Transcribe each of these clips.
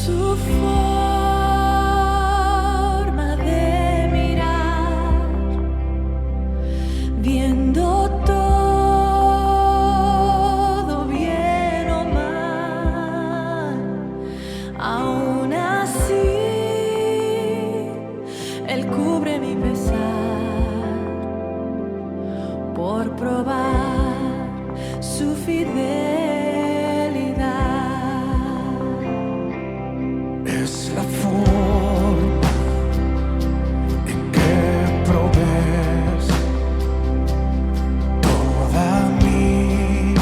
su forma de mirar, viendo todo bien o mal, aún así Él cubre mi pesar por probar su fidelidad. Es la forma en que provees toda mi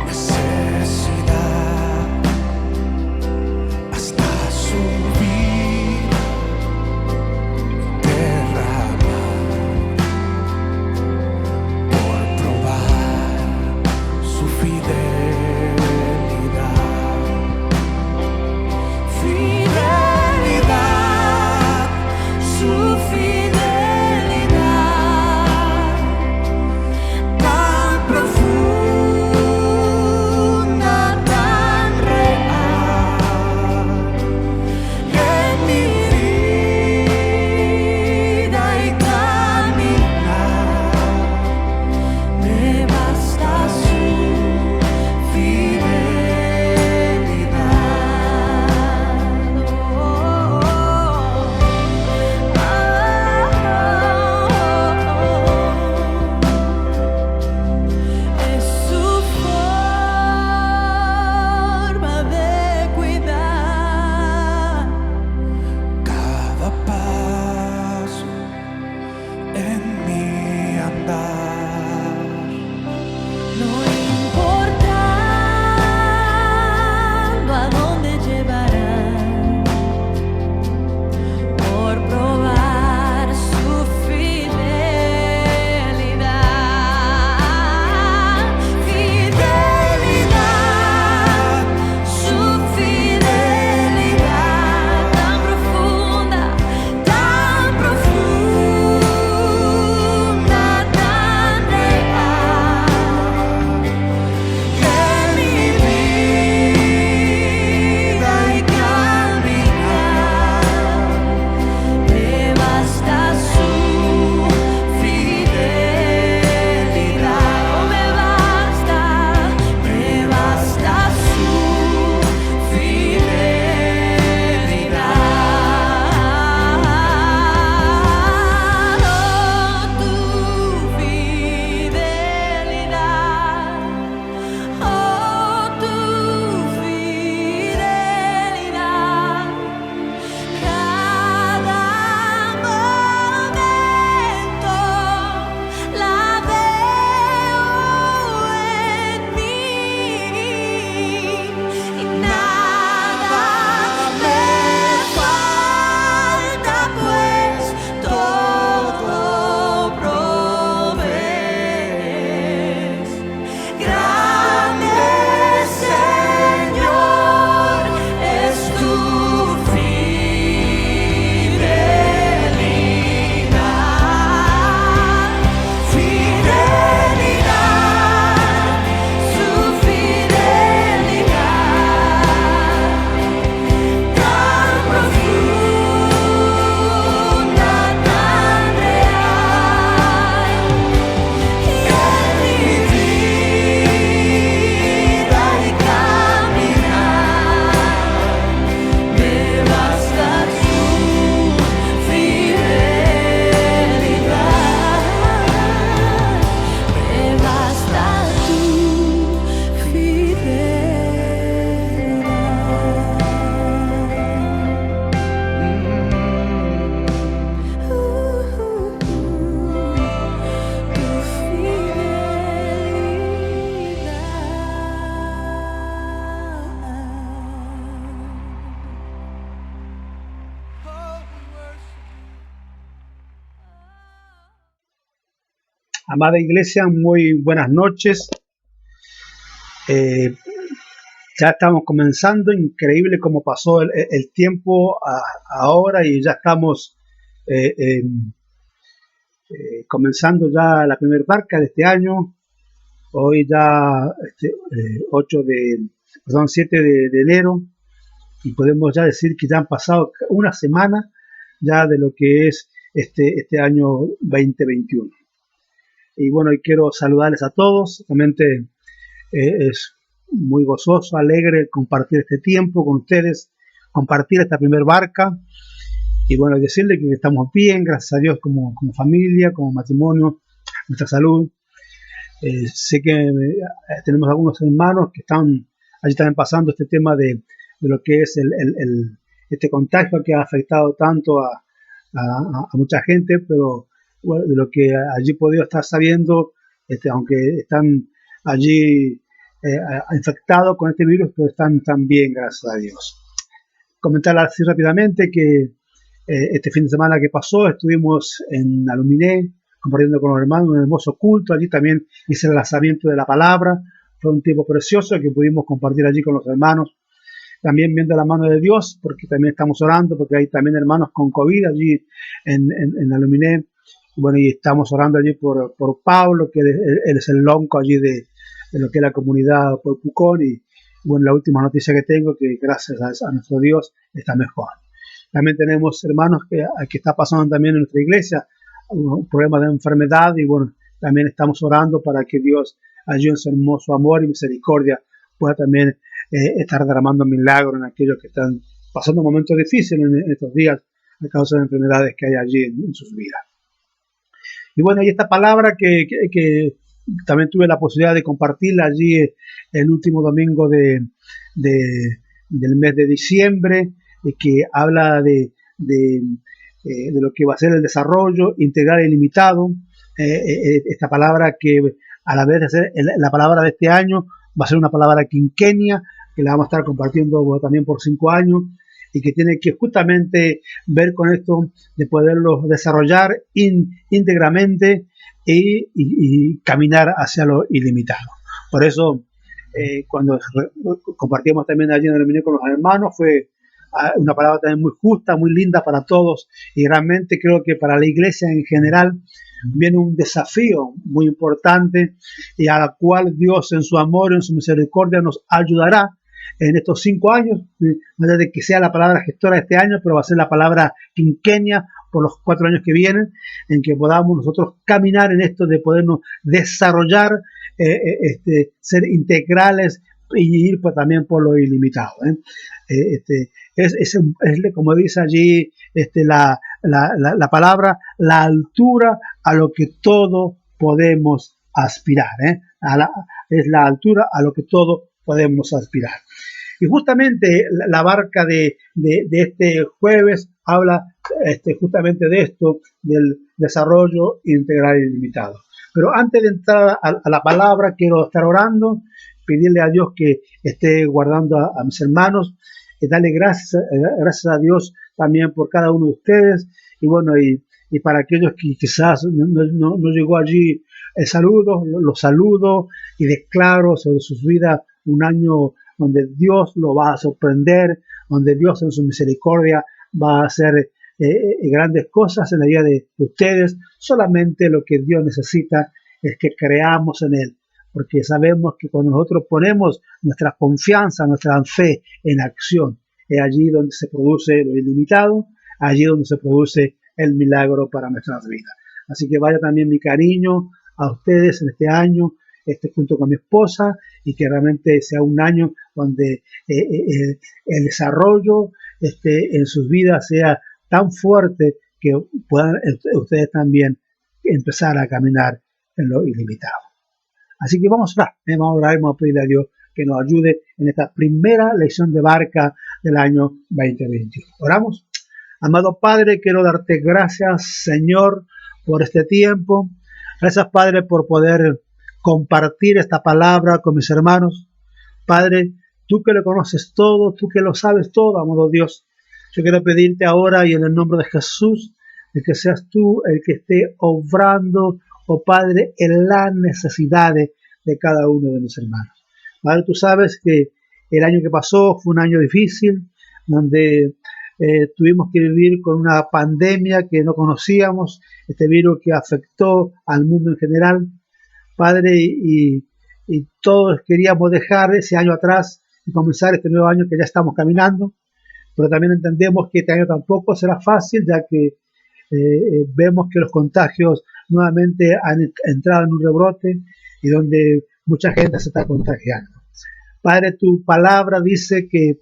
necesidad hasta subir y derramar por probar su fidelidad. Fidelidad, su fidelidad, tan profunda, tan real, en mi vida y caminar, me basta su fidelidad. Es su forma de cuidar Cada paso en mi andar, no importando a dónde llevarán, por probar su fidelidad. Fidelidad, su fidelidad, tan profunda, tan real, en mi vida y caminar, me basta su fidelidad. Oh, me basta su fidelidad. Oh, tu fidelidad, cada momento la veo en mí y nada me falta, pues todo provees. Grande Señor es tu fidelidad, fidelidad, su fidelidad, tan profunda, tan real, y en mi vida y caminar, me basta su fidelidad, me basta tu Amada iglesia, muy buenas noches. Ya estamos comenzando, increíble cómo pasó el tiempo ahora y ya estamos comenzando ya la primera barca de este año. Hoy ya 7 de enero y podemos ya decir que ya han pasado una semana ya de lo que es este año 2021. Y bueno, y quiero saludarles a todos. Realmente es muy gozoso, alegre compartir este tiempo con ustedes, compartir esta primer barca. Y bueno, decirle que estamos bien, gracias a Dios, como familia, como matrimonio, nuestra salud. Sé que tenemos algunos hermanos que están allí también pasando este tema de lo que es este contagio que ha afectado tanto a mucha gente, pero bueno, de lo que allí he podido estar sabiendo, aunque están allí infectados con este virus, pero están bien, gracias a Dios. Comentar así rápidamente que este fin de semana que pasó estuvimos en Aluminé compartiendo con los hermanos un hermoso culto. Allí también hice el lanzamiento de la palabra. Fue un tiempo precioso que pudimos compartir allí con los hermanos. También viendo la mano de Dios, porque también estamos orando, porque hay también hermanos con COVID allí en Aluminé. Bueno, y estamos orando allí por Pablo, que él es el lonco allí de lo que es la comunidad por Pucón. Y bueno, la última noticia que tengo, que gracias a nuestro Dios está mejor. También tenemos hermanos que está pasando también en nuestra iglesia un problema de enfermedad, y bueno, también estamos orando para que Dios allí en su hermoso amor y misericordia pueda también estar derramando milagros en aquellos que están pasando momentos difíciles en estos días a causa de enfermedades que hay allí en sus vidas. Y bueno, y esta palabra que también tuve la posibilidad de compartirla allí el último domingo del mes de diciembre, que habla de lo que va a ser el desarrollo integral e ilimitado. Esta palabra que a la vez de ser la palabra de este año, va a ser una palabra quinquenia, que la vamos a estar compartiendo también por 5 años, y que tiene que justamente ver con esto de poderlo desarrollar íntegramente y caminar hacia lo ilimitado. Por eso, cuando compartimos también allí en el Aluminé con los hermanos, fue una palabra también muy justa, muy linda para todos, y realmente creo que para la iglesia en general viene un desafío muy importante, y a la cual Dios en su amor, en su misericordia nos ayudará en estos 5 años, no de que sea la palabra gestora de este año, pero va a ser la palabra quinquenia por los 4 años que vienen, en que podamos nosotros caminar en esto de podernos desarrollar, ser integrales y ir pues, también por lo ilimitado. Es como dice allí la palabra, la altura a lo que todos podemos aspirar. Es la altura a lo que todos podemos aspirar. Y justamente la barca de este jueves habla justamente de esto, del desarrollo integral y ilimitado. Pero antes de entrar a la palabra, quiero estar orando, pedirle a Dios que esté guardando a mis hermanos, darle gracias a Dios también por cada uno de ustedes, y bueno, y para aquellos que quizás no llegó allí el saludo, los saludo y declaro sobre sus vidas un año donde Dios lo va a sorprender, donde Dios en su misericordia va a hacer grandes cosas en la vida de ustedes. Solamente lo que Dios necesita es que creamos en Él, porque sabemos que cuando nosotros ponemos nuestra confianza, nuestra fe en acción, es allí donde se produce lo ilimitado, allí donde se produce el milagro para nuestras vidas. Así que vaya también mi cariño a ustedes en este año, junto con mi esposa, y que realmente sea un año donde el desarrollo en sus vidas sea tan fuerte que puedan ustedes también empezar a caminar en lo ilimitado. Así que vamos a orar, vamos a pedirle a Dios que nos ayude en esta primera lección de barca del año 2021. Oramos. Amado Padre, quiero darte gracias, Señor, por este tiempo. Gracias, Padre, por poder compartir esta palabra con mis hermanos. Padre, tú que lo conoces todo, tú que lo sabes todo, amado Dios. Yo quiero pedirte ahora y en el nombre de Jesús, de que seas tú el que esté obrando, oh Padre, en las necesidades de cada uno de mis hermanos. Padre, tú sabes que el año que pasó fue un año difícil, donde tuvimos que vivir con una pandemia que no conocíamos, este virus que afectó al mundo en general. Padre, y todos queríamos dejar ese año atrás y comenzar este nuevo año que ya estamos caminando, pero también entendemos que este año tampoco será fácil, ya que vemos que los contagios nuevamente han entrado en un rebrote y donde mucha gente se está contagiando. Padre, tu palabra dice que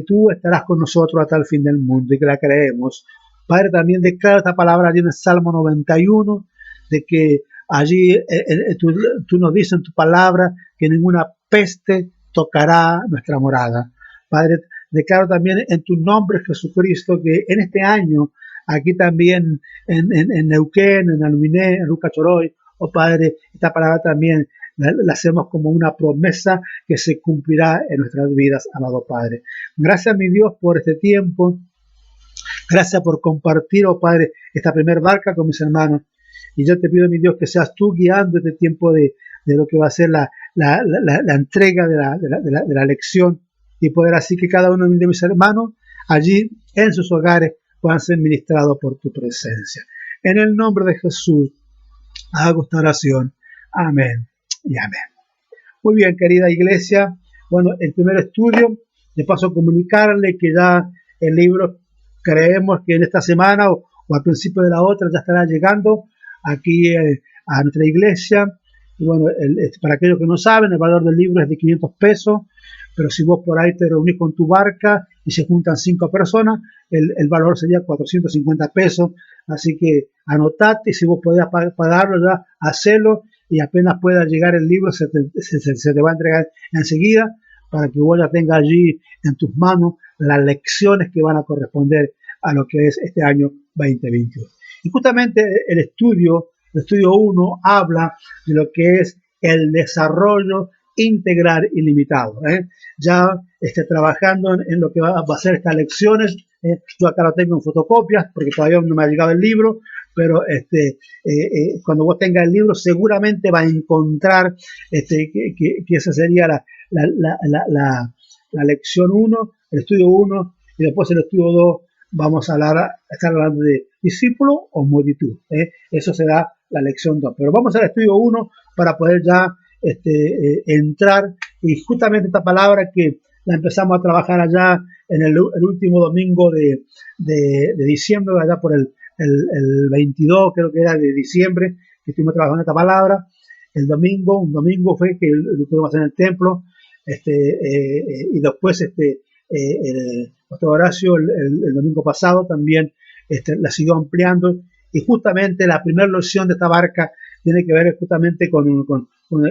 tú estarás con nosotros hasta el fin del mundo y que la creemos. Padre, también declara esta palabra allí en el Salmo 91, de que allí tú nos dices en tu palabra que ninguna peste tocará nuestra morada. Padre, declaro también en tu nombre, Jesucristo, que en este año, aquí también en Neuquén, en Aluminé, en Luca Choroy, oh Padre, esta palabra también la hacemos como una promesa que se cumplirá en nuestras vidas, amado Padre. Gracias, mi Dios, por este tiempo. Gracias por compartir, oh Padre, esta primera barca con mis hermanos. Y yo te pido, mi Dios, que seas tú guiando este tiempo de lo que va a ser la entrega de la lección y poder así que cada uno de mis hermanos allí en sus hogares puedan ser ministrados por tu presencia. En el nombre de Jesús hago esta oración. Amén y amén. Muy bien, querida iglesia. Bueno, el primer estudio, de paso a comunicarle que ya el libro creemos que en esta semana o al principio de la otra ya estará llegando aquí a nuestra iglesia. Y bueno, para aquellos que no saben, el valor del libro es de 500 pesos, pero si vos por ahí te reunís con tu barca y se juntan 5 personas, el valor sería 450 pesos. Así que anotate y si vos podés pagarlo ya, hacelo y apenas pueda llegar el libro se te va a entregar enseguida para que vos ya tengas allí en tus manos las lecciones que van a corresponder a lo que es este año 2021. Y justamente el estudio 1 habla de lo que es el desarrollo integral ilimitado. Ya trabajando en lo que va a ser estas lecciones. Yo acá lo tengo en fotocopias porque todavía no me ha llegado el libro, pero cuando vos tengas el libro seguramente va a encontrar que esa sería la lección 1, el estudio 1, y después el estudio 2 vamos a estar hablando de discípulo o multitud. Eso será la lección 2. Pero vamos al estudio 1 para poder ya entrar, y justamente esta palabra que la empezamos a trabajar allá en el último domingo de diciembre, allá por el 22, creo que era de diciembre, que estuvimos trabajando esta palabra. Un domingo fue que lo pudimos hacer en el templo, y después el pastor Horacio el domingo pasado también la siguió ampliando, y justamente la primera lección de esta barca tiene que ver justamente con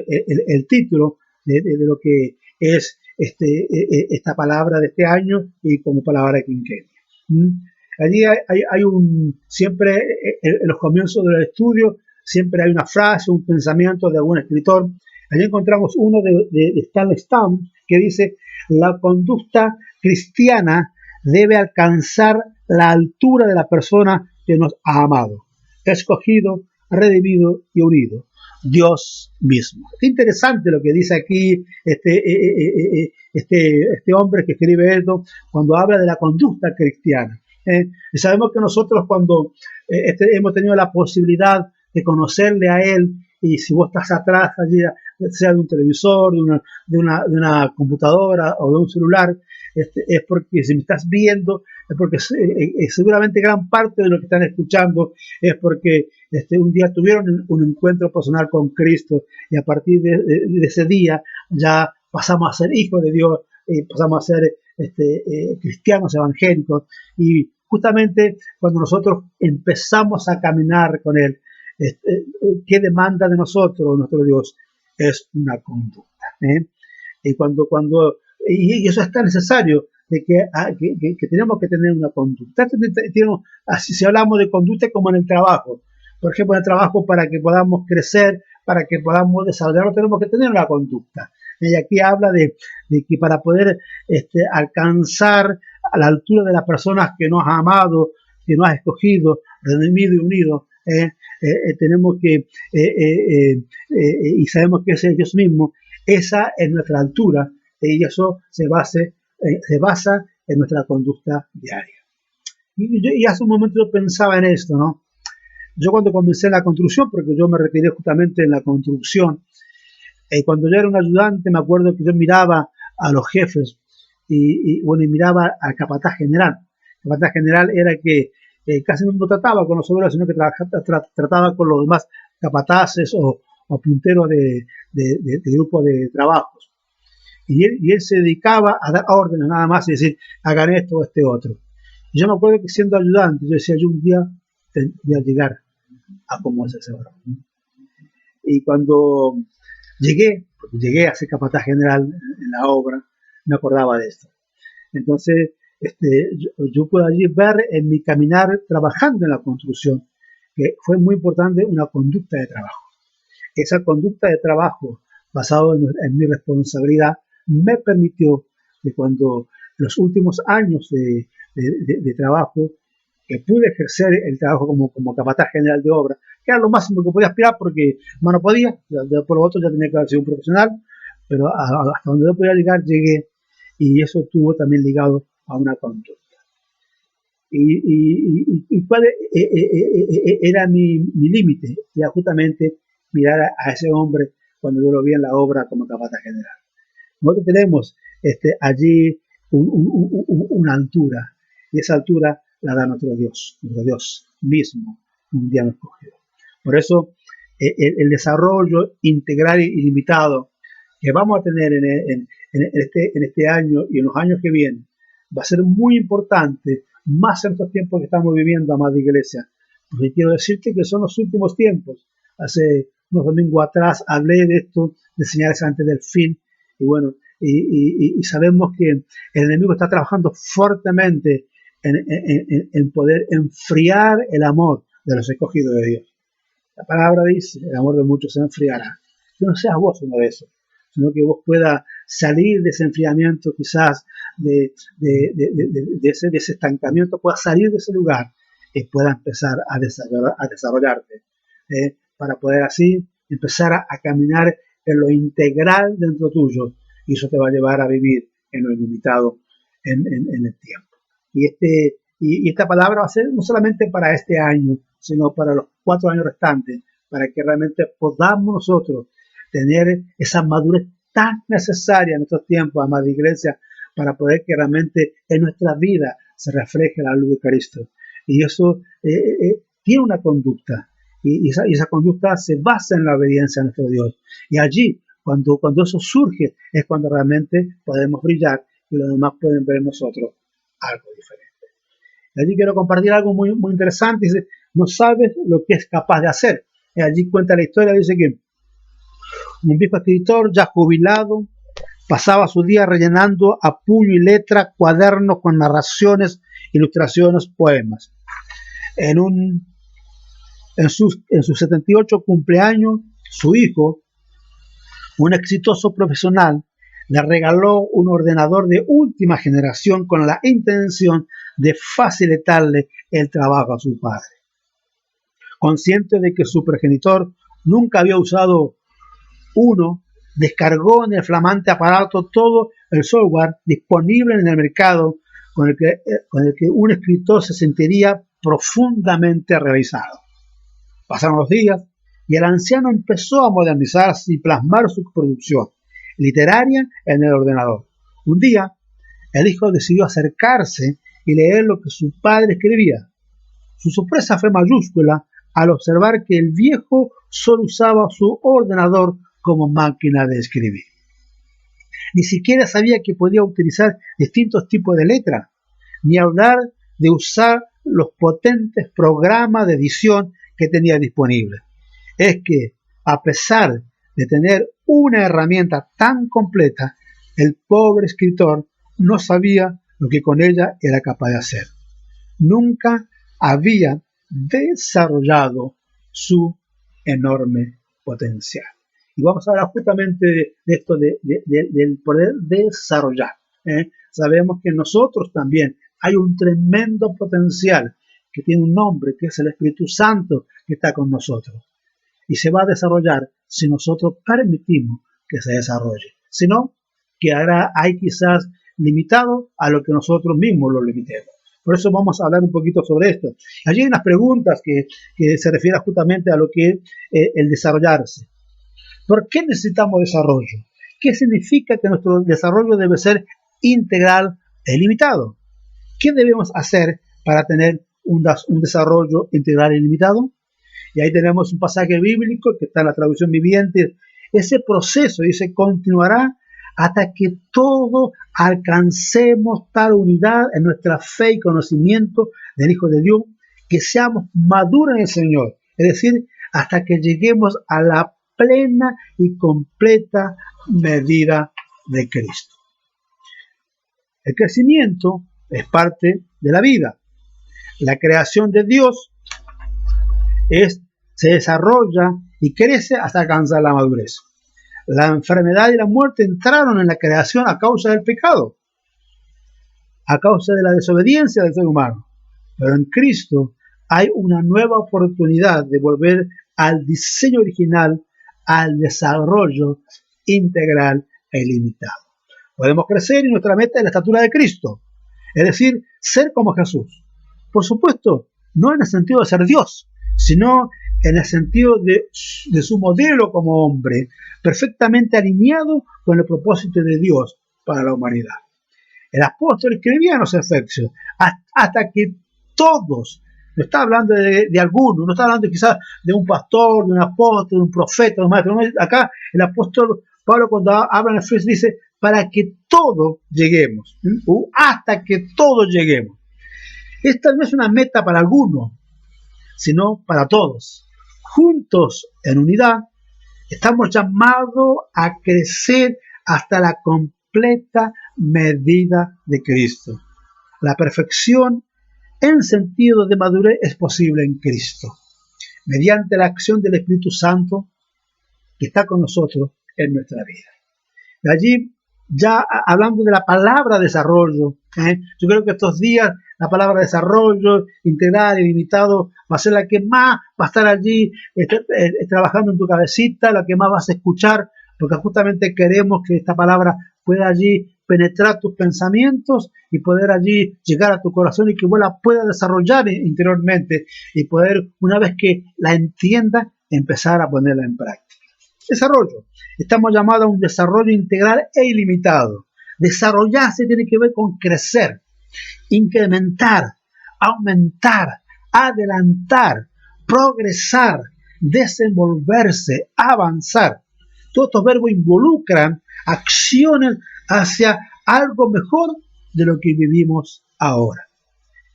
el título de lo que es esta palabra de este año y como palabra quinquenio. Allí hay siempre en los comienzos del estudio, siempre hay una frase, un pensamiento de algún escritor. Allí encontramos uno de Stanley Stam que dice: la conducta cristiana debe alcanzar la altura de la persona que nos ha amado, escogido, redimido y unido, Dios mismo. Es interesante lo que dice aquí este hombre que escribe esto cuando habla de la conducta cristiana. Y sabemos que nosotros cuando hemos tenido la posibilidad de conocerle a él, y si vos estás atrás allí, sea de un televisor, de una computadora o de un celular, es porque si me estás viendo, es porque seguramente gran parte de lo que están escuchando es porque un día tuvieron un encuentro personal con Cristo, y a partir de ese día ya pasamos a ser hijos de Dios, pasamos a ser cristianos evangélicos. Y justamente cuando nosotros empezamos a caminar con Él, ¿qué demanda de nosotros nuestro Dios? Es una conducta. Y eso es tan necesario, de que tenemos que tener una conducta. Así, si hablamos de conducta como en el trabajo, por ejemplo, en el trabajo, para que podamos crecer, para que podamos desarrollarnos, tenemos que tener una conducta. Y aquí habla de que para poder alcanzar a la altura de las personas que nos ha amado, que nos ha escogido, redimido y unido, tenemos que, y sabemos que ese es Dios mismo, esa es nuestra altura, y eso se basa en nuestra conducta diaria. Y hace un momento yo pensaba en esto, ¿no? Yo cuando comencé la construcción, porque yo me retiré justamente en la construcción, cuando yo era un ayudante, me acuerdo que yo miraba a los jefes bueno, y miraba al capataz general. El capataz general era que casi no trataba con los obreros, sino que trataba con los demás capataces o punteros de grupo de trabajos. Y él se dedicaba a dar órdenes nada más y decir, hagan esto o este otro. Y yo me acuerdo que siendo ayudante, yo decía, yo un día voy a llegar a como es ese oro. Y cuando llegué a ser capataz general en la obra, me acordaba de esto. Entonces, yo puedo allí ver en mi caminar trabajando en la construcción que fue muy importante una conducta de trabajo. Esa conducta de trabajo basado en mi responsabilidad me permitió que cuando los últimos años de trabajo que pude ejercer el trabajo como capataz general de obra, que era lo máximo que podía aspirar porque no podía, por lo otro ya tenía que haber sido un profesional, pero hasta donde yo podía llegar llegué, y eso estuvo también ligado a una conducta. ¿Y cuál era mi límite? Era justamente mirar a ese hombre cuando yo lo vi en la obra como capataz general. Nosotros tenemos allí una altura, y esa altura la da nuestro Dios mismo, un día nos escogió. Por eso, el desarrollo integral y ilimitado que vamos a tener en este año y en los años que vienen va a ser muy importante, más en estos tiempos que estamos viviendo, amada iglesia, porque quiero decirte que son los últimos tiempos. Hace unos domingos atrás hablé de esto, de señales antes del fin, y bueno, y sabemos que el enemigo está trabajando fuertemente en poder enfriar el amor de los escogidos de Dios. La palabra dice, el amor de muchos se enfriará. Que no seas vos uno de esos, sino que vos puedas salir de ese enfriamiento, quizás de ese estancamiento, puedas salir de ese lugar y puedas empezar a desarrollarte, para poder así empezar a caminar en lo integral dentro tuyo, y eso te va a llevar a vivir en lo ilimitado en el tiempo. Y esta palabra va a ser no solamente para este año, sino para los 4 años restantes, para que realmente podamos nosotros tener esa madurez tan necesaria en estos tiempos, amada iglesia, para poder que realmente en nuestra vida se refleje la luz de Cristo. Y eso tiene una conducta, y esa conducta se basa en la obediencia a nuestro Dios. Y allí, cuando eso surge, es cuando realmente podemos brillar y los demás pueden ver en nosotros algo diferente. Y allí quiero compartir algo muy, muy interesante. Dice, no sabes lo que es capaz de hacer. Y allí cuenta la historia, dice que un viejo escritor ya jubilado pasaba su día rellenando a puño y letra cuadernos con narraciones, ilustraciones, poemas. En sus 78 cumpleaños, su hijo, un exitoso profesional, le regaló un ordenador de última generación con la intención de facilitarle el trabajo a su padre. Consciente de que su progenitor nunca había usado uno, descargó en el flamante aparato todo el software disponible en el mercado con el que un escritor se sentiría profundamente realizado. Pasaron los días y el anciano empezó a modernizarse y plasmar su producción literaria en el ordenador. Un día, el hijo decidió acercarse y leer lo que su padre escribía. Su sorpresa fue mayúscula al observar que el viejo solo usaba su ordenador como máquina de escribir. Ni siquiera sabía que podía utilizar distintos tipos de letras, ni hablar de usar los potentes programas de edición que tenía disponibles. Es que, a pesar de tener una herramienta tan completa, el pobre escritor no sabía lo que con ella era capaz de hacer. Nunca había desarrollado su enorme potencial. Y vamos a hablar justamente de esto, del poder desarrollar. Sabemos que nosotros también hay un tremendo potencial que tiene un nombre, que es el Espíritu Santo que está con nosotros. Y se va a desarrollar si nosotros permitimos que se desarrolle. Si no, quedará ahí quizás limitado a lo que nosotros mismos lo limitemos. Por eso vamos a hablar un poquito sobre esto. Allí hay unas preguntas que se refieren justamente a lo que es el desarrollarse. ¿Por qué necesitamos desarrollo? ¿Qué significa que nuestro desarrollo debe ser integral e ilimitado. ¿Qué debemos hacer para tener un desarrollo integral e ilimitado? Y ahí tenemos un pasaje bíblico que está en la traducción viviente. Ese proceso, dice, continuará hasta que todos alcancemos tal unidad en nuestra fe y conocimiento del Hijo de Dios, que seamos maduros en el Señor. Es decir, hasta que lleguemos a la plena y completa medida de Cristo. El crecimiento es parte de la vida. La creación de Dios se desarrolla y crece hasta alcanzar la madurez. La enfermedad y la muerte entraron en la creación a causa del pecado, a causa de la desobediencia del ser humano. Pero en Cristo hay una nueva oportunidad de volver al diseño original, al desarrollo integral e ilimitado. Podemos crecer y nuestra meta es la estatura de Cristo, es decir, ser como Jesús. Por supuesto, no en el sentido de ser Dios, sino en el sentido de su modelo como hombre, perfectamente alineado con el propósito de Dios para la humanidad. El apóstol escribía en los Efesios, hasta que todos, no está hablando de algunos, no está hablando quizás de un pastor, de un apóstol, de un profeta, de un maestro. Acá el apóstol Pablo, cuando habla en Efesios, dice, para que todos lleguemos, hasta que todos lleguemos. Esta no es una meta para algunos, sino para todos. Juntos en unidad, estamos llamados a crecer hasta la completa medida de Cristo. La perfección en sentido de madurez es posible en Cristo, mediante la acción del Espíritu Santo que está con nosotros en nuestra vida. De allí, ya hablando de la palabra desarrollo, yo creo que estos días la palabra desarrollo integral, ilimitado, va a ser la que más va a estar allí trabajando en tu cabecita, la que más vas a escuchar, porque justamente queremos que esta palabra pueda allí penetrar tus pensamientos y poder allí llegar a tu corazón y que vos la puedas desarrollar interiormente y poder, una vez que la entiendas, empezar a ponerla en práctica. Desarrollo. Estamos llamados a un desarrollo integral e ilimitado. Desarrollarse tiene que ver con crecer, incrementar, aumentar, adelantar, progresar, desenvolverse, avanzar. Todos estos verbos involucran acciones hacia algo mejor de lo que vivimos ahora.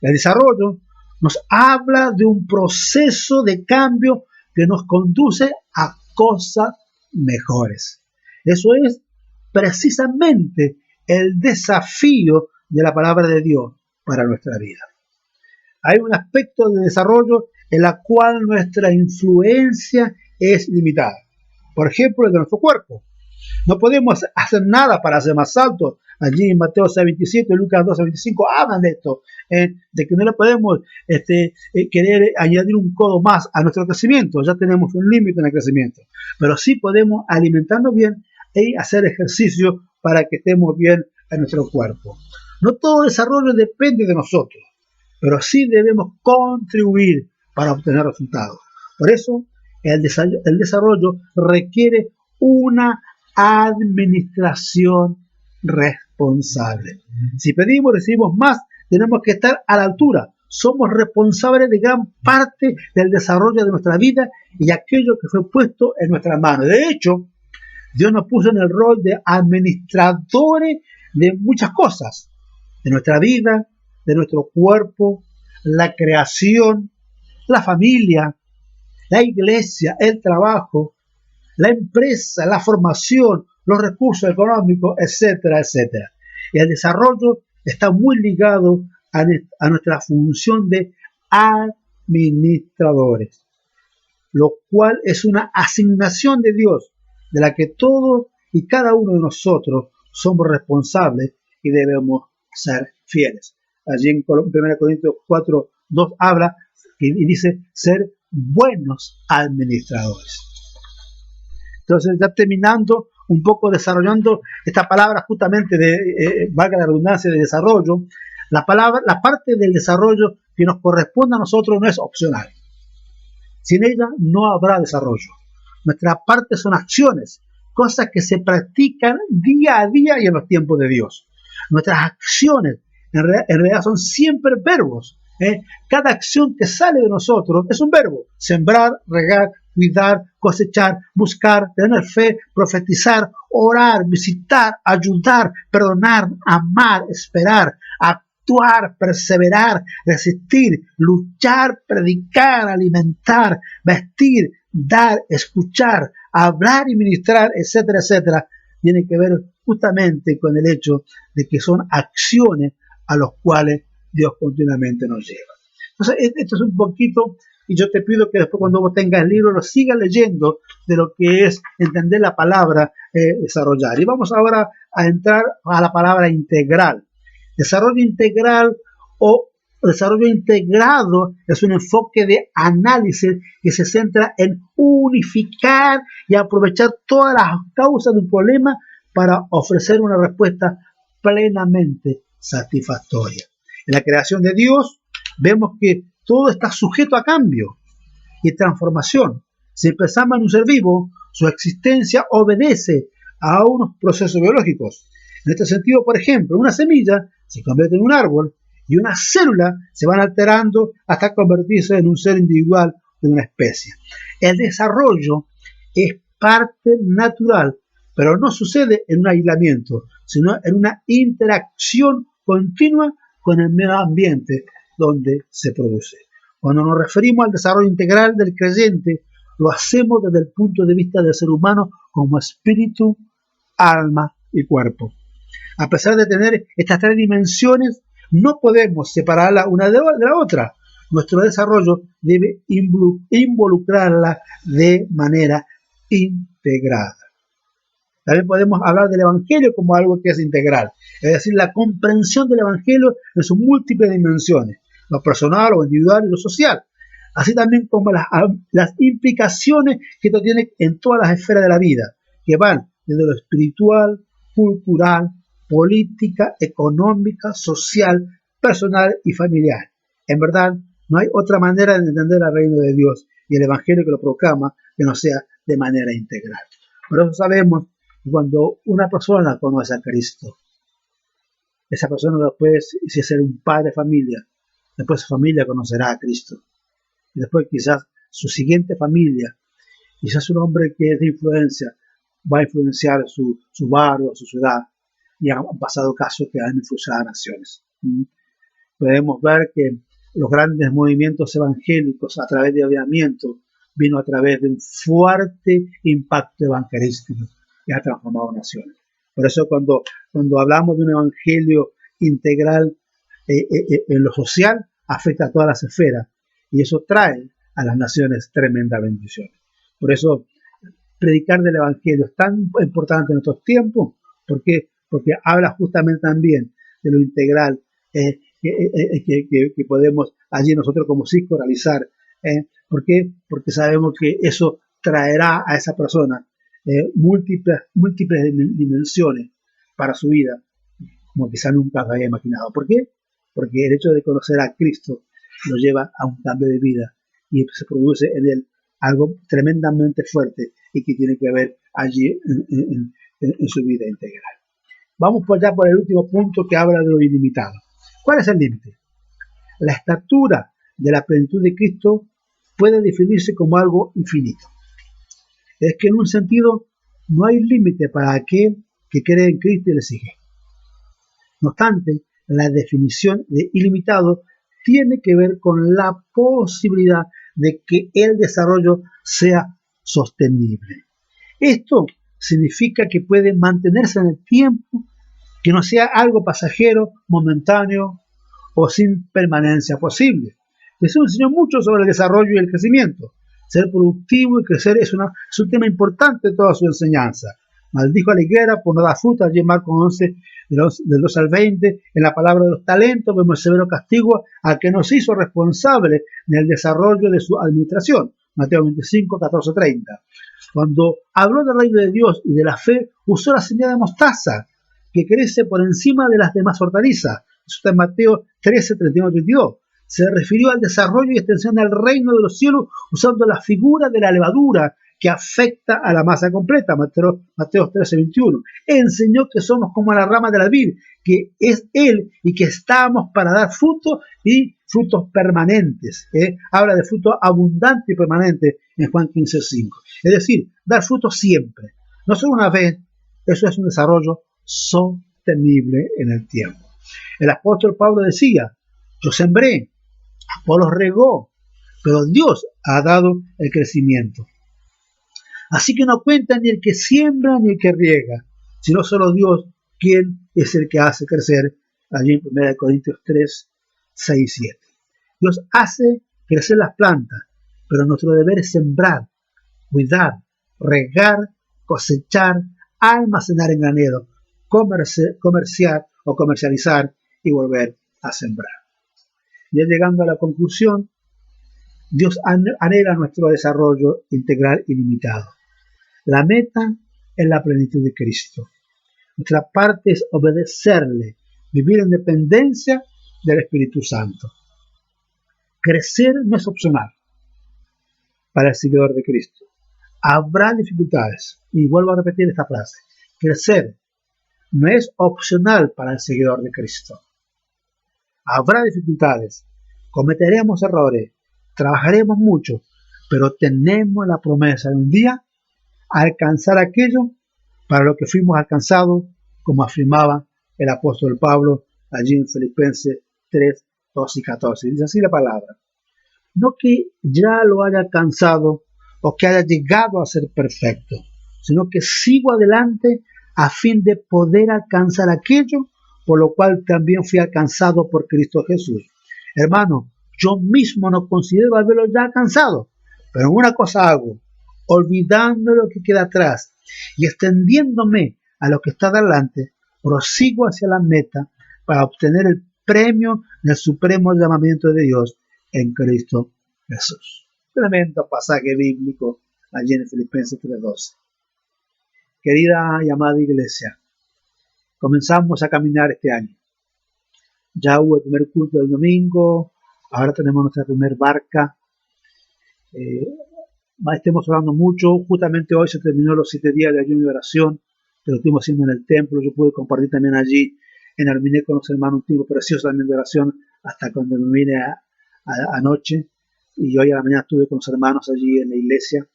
El desarrollo nos habla de un proceso de cambio que nos conduce a cosas mejores. Eso es precisamente el desafío de la palabra de Dios para nuestra vida. Hay un aspecto de desarrollo en la cual nuestra influencia es limitada. Por ejemplo, el de nuestro cuerpo. No podemos hacer nada para ser más altos. Allí en Mateo 6:27 y Lucas 12:25 hablan de esto, de que no le podemos querer añadir un codo más a nuestro crecimiento. Ya tenemos un límite en el crecimiento. Pero sí podemos alimentarnos bien y hacer ejercicio para que estemos bien en nuestro cuerpo. No todo desarrollo depende de nosotros, pero sí debemos contribuir para obtener resultados. Por eso, el desarrollo requiere una administración responsable. Si pedimos, recibimos más, tenemos que estar a la altura. Somos responsables de gran parte del desarrollo de nuestra vida y aquello que fue puesto en nuestras manos. De hecho, Dios nos puso en el rol de administradores de muchas cosas, de nuestra vida, de nuestro cuerpo, la creación, la familia, la iglesia, el trabajo, la empresa, la formación, los recursos económicos, etcétera, etcétera. Y el desarrollo está muy ligado a nuestra función de administradores, lo cual es una asignación de Dios, de la que todos y cada uno de nosotros somos responsables y debemos ser fieles. Allí en 1 Corintios 4:2 habla y dice ser buenos administradores. Entonces, ya terminando un poco desarrollando esta palabra justamente de, valga la redundancia, de desarrollo, la parte del desarrollo que nos corresponde a nosotros no es opcional. Sin ella no habrá desarrollo. Nuestra parte son acciones, cosas que se practican día a día y en los tiempos de Dios. Nuestras acciones en realidad son siempre verbos. Cada acción que sale de nosotros es un verbo. Sembrar, regar, cuidar, cosechar, buscar, tener fe, profetizar, orar, visitar, ayudar, perdonar, amar, esperar, actuar, perseverar, resistir, luchar, predicar, alimentar, vestir, dar, escuchar, hablar y ministrar, etcétera, etcétera, tiene que ver justamente con el hecho de que son acciones a los cuales Dios continuamente nos lleva. Entonces, esto es un poquito, y yo te pido que después cuando vos tengas el libro lo sigas leyendo de lo que es entender la palabra desarrollar. Y vamos ahora a entrar a la palabra integral. Desarrollo integral o desarrollo integrado es un enfoque de análisis que se centra en unificar y aprovechar todas las causas de un problema para ofrecer una respuesta plenamente satisfactoria. En la creación de Dios vemos que todo está sujeto a cambio y transformación. Si pensamos en un ser vivo, su existencia obedece a unos procesos biológicos. En este sentido, por ejemplo, una semilla se convierte en un árbol y una célula se van alterando hasta convertirse en un ser individual de una especie. El desarrollo es parte natural, pero no sucede en un aislamiento, sino en una interacción continua con el medio ambiente donde se produce. Cuando nos referimos al desarrollo integral del creyente, lo hacemos desde el punto de vista del ser humano como espíritu, alma y cuerpo. A pesar de tener estas tres dimensiones, no podemos separarla una de la otra. Nuestro desarrollo debe involucrarla de manera integrada. También podemos hablar del Evangelio como algo que es integral, es decir, la comprensión del Evangelio en sus múltiples dimensiones, lo personal, lo individual y lo social, así también como las implicaciones que esto tiene en todas las esferas de la vida, que van desde lo espiritual, cultural, política, económica, social, personal y familiar. En verdad, no hay otra manera de entender el reino de Dios y el Evangelio que lo proclama que no sea de manera integral. Por eso sabemos que cuando una persona conoce a Cristo, esa persona después, si es un padre de familia, después su familia conocerá a Cristo. Y después quizás su siguiente familia, quizás un hombre que es de influencia, va a influenciar su barrio, su ciudad. Y han pasado casos que han influenciado a naciones. Podemos ver que los grandes movimientos evangélicos a través de avivamiento vino a través de un fuerte impacto evangelístico que ha transformado naciones. Por eso cuando hablamos de un evangelio integral en lo social, afecta a todas las esferas y eso trae a las naciones tremendas bendiciones. Por eso predicar del evangelio es tan importante en estos tiempos, porque habla justamente también de lo integral que podemos allí nosotros como CISCO realizar. ¿Por qué? Porque sabemos que eso traerá a esa persona múltiples dimensiones para su vida, como quizá nunca había imaginado. ¿Por qué? Porque el hecho de conocer a Cristo lo lleva a un cambio de vida y se produce en él algo tremendamente fuerte y que tiene que ver allí en su vida integral. Vamos por allá por el último punto que habla de lo ilimitado. ¿Cuál es el límite? La estatura de la plenitud de Cristo puede definirse como algo infinito. Es que en un sentido no hay límite para aquel que cree en Cristo y le sigue. No obstante, la definición de ilimitado tiene que ver con la posibilidad de que el desarrollo sea sostenible. Esto significa que puede mantenerse en el tiempo, que no sea algo pasajero, momentáneo o sin permanencia posible. Jesús enseñó mucho sobre el desarrollo y el crecimiento. Ser productivo y crecer es un tema importante de toda su enseñanza. Maldijo a la higuera por no dar fruta, allí en Marcos 11, del 2 al 20. En la palabra de los talentos vemos el severo castigo al que no se hizo responsable en el desarrollo de su administración. Mateo 25, 14, 30. Cuando habló del reino de Dios y de la fe, usó la semilla de mostaza, que crece por encima de las demás hortalizas. Eso está en Mateo 13, 31, 32. Se refirió al desarrollo y extensión del reino de los cielos usando la figura de la levadura que afecta a la masa completa, Mateo 13:21. Enseñó que somos como la rama de la vid, que es Él y que estamos para dar fruto y frutos permanentes. Habla de fruto abundante y permanente en Juan 15:5. Es decir, dar fruto siempre, no solo una vez. Eso es un desarrollo sostenible en el tiempo. El apóstol Pablo decía: yo sembré, Apolo regó, pero Dios ha dado el crecimiento. Así que no cuenta ni el que siembra ni el que riega, sino solo Dios, quien es el que hace crecer. Allí en 1 Corintios 3, 6 y 7. Dios hace crecer las plantas, pero nuestro deber es sembrar, cuidar, regar, cosechar, almacenar en granero, comerciar o comercializar y volver a sembrar. Ya llegando a la conclusión, Dios anhela nuestro desarrollo integral y limitado. La meta es la plenitud de Cristo. Nuestra parte es obedecerle, vivir en dependencia del Espíritu Santo. Crecer no es opcional para el seguidor de Cristo. Habrá dificultades, y vuelvo a repetir esta frase: crecer no es opcional para el seguidor de Cristo. Habrá dificultades, cometeremos errores, trabajaremos mucho, pero tenemos la promesa de un día alcanzar aquello para lo que fuimos alcanzados, como afirmaba el apóstol Pablo allí en Filipenses 3, 12 y 14. Dice así la palabra: no que ya lo haya alcanzado o que haya llegado a ser perfecto, sino que sigo adelante a fin de poder alcanzar aquello por lo cual también fui alcanzado por Cristo Jesús. Hermano, yo mismo no considero haberlo ya alcanzado, pero una cosa hago: olvidando lo que queda atrás y extendiéndome a lo que está delante, prosigo hacia la meta para obtener el premio del supremo llamamiento de Dios en Cristo Jesús. Tremendo pasaje bíblico allí en Filipenses 3:12. Querida y amada iglesia, comenzamos a caminar este año. Ya hubo el primer culto del domingo, ahora tenemos nuestra primer barca. Estemos orando mucho. Justamente hoy se terminó los 7 días de ayuno y oración, que lo estuvimos haciendo en el templo. Yo pude compartir también allí en Arminé con los hermanos, un tiempo precioso también de oración, hasta cuando me vine anoche. Y hoy a la mañana estuve con los hermanos allí en la iglesia.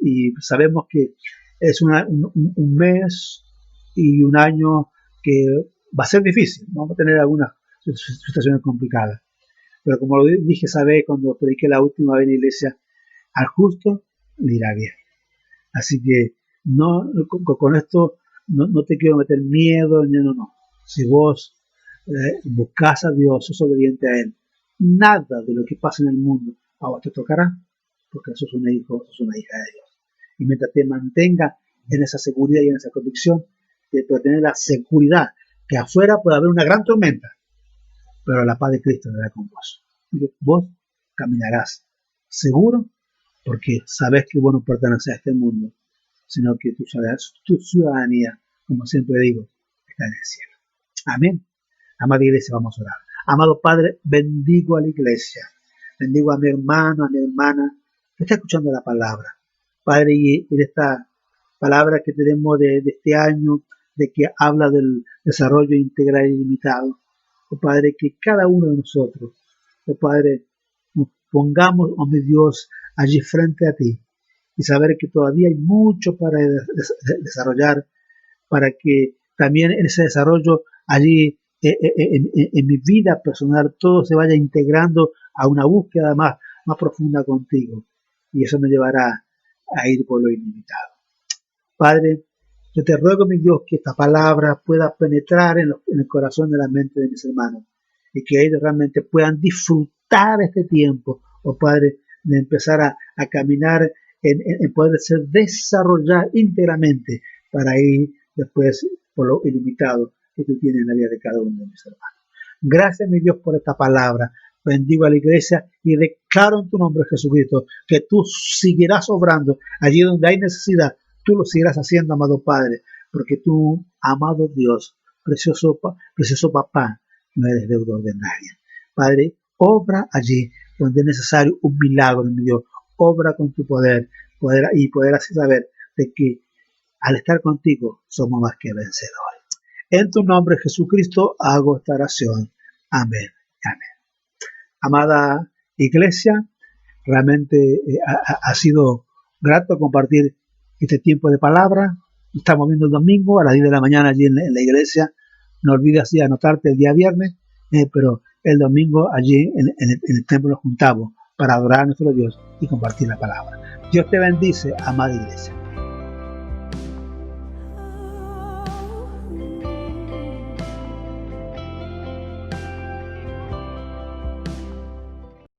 Y sabemos que es un mes y un año que va a ser difícil. Vamos a tener algunas situaciones complicadas. Pero como lo dije esa vez cuando prediqué la última vez en la iglesia, al justo le irá bien. Así que con esto no te quiero meter miedo, no. Si vos buscas a Dios, sos obediente a Él, nada de lo que pasa en el mundo a vos te tocará, porque sos un hijo, sos una hija de Dios. Y mientras te mantenga en esa seguridad y en esa convicción, te puede tener la seguridad que afuera puede haber una gran tormenta, pero la paz de Cristo estará con vos. Y vos caminarás seguro, porque sabes que vos no perteneces a este mundo, sino que tu ciudadanía, como siempre digo, está en el cielo. Amén. Amada iglesia, vamos a orar. Amado Padre, bendigo a la iglesia, bendigo a mi hermano, a mi hermana que está escuchando la palabra. Padre, y en esta palabra que tenemos de este año, de que habla del desarrollo integral y limitado, oh Padre, que cada uno de nosotros, oh Padre, nos pongamos, oh mi Dios, allí frente a ti y saber que todavía hay mucho para desarrollar, para que también en ese desarrollo allí en mi vida personal todo se vaya integrando a una búsqueda más profunda contigo, y eso me llevará a ir por lo ilimitado. Padre, yo te ruego, mi Dios, que esta palabra pueda penetrar en el corazón y la mente de mis hermanos y que ellos realmente puedan disfrutar este tiempo, oh Padre, de empezar a caminar en poderse desarrollar íntegramente para ir después por lo ilimitado que tú tienes en la vida de cada uno de mis hermanos. Gracias, mi Dios, por esta palabra. Bendigo a la iglesia y declaro en tu nombre, Jesucristo, que tú seguirás obrando allí donde hay necesidad. Tú lo seguirás haciendo, amado Padre, porque tú, amado Dios, precioso papá, no eres deudor de nadie. Padre, obra allí donde es necesario un milagro, mi Dios. Obra con tu poder, poder así saber de que al estar contigo somos más que vencedores. En tu nombre, Jesucristo, hago esta oración. Amén. Amén. Amada iglesia, realmente ha sido grato compartir este tiempo de palabra. Estamos viendo el domingo a las 10 de la mañana allí en la iglesia. No olvides así anotarte el día viernes, pero el domingo allí en el templo nos juntamos para adorar a nuestro Dios y compartir la palabra. Dios te bendice, amada iglesia.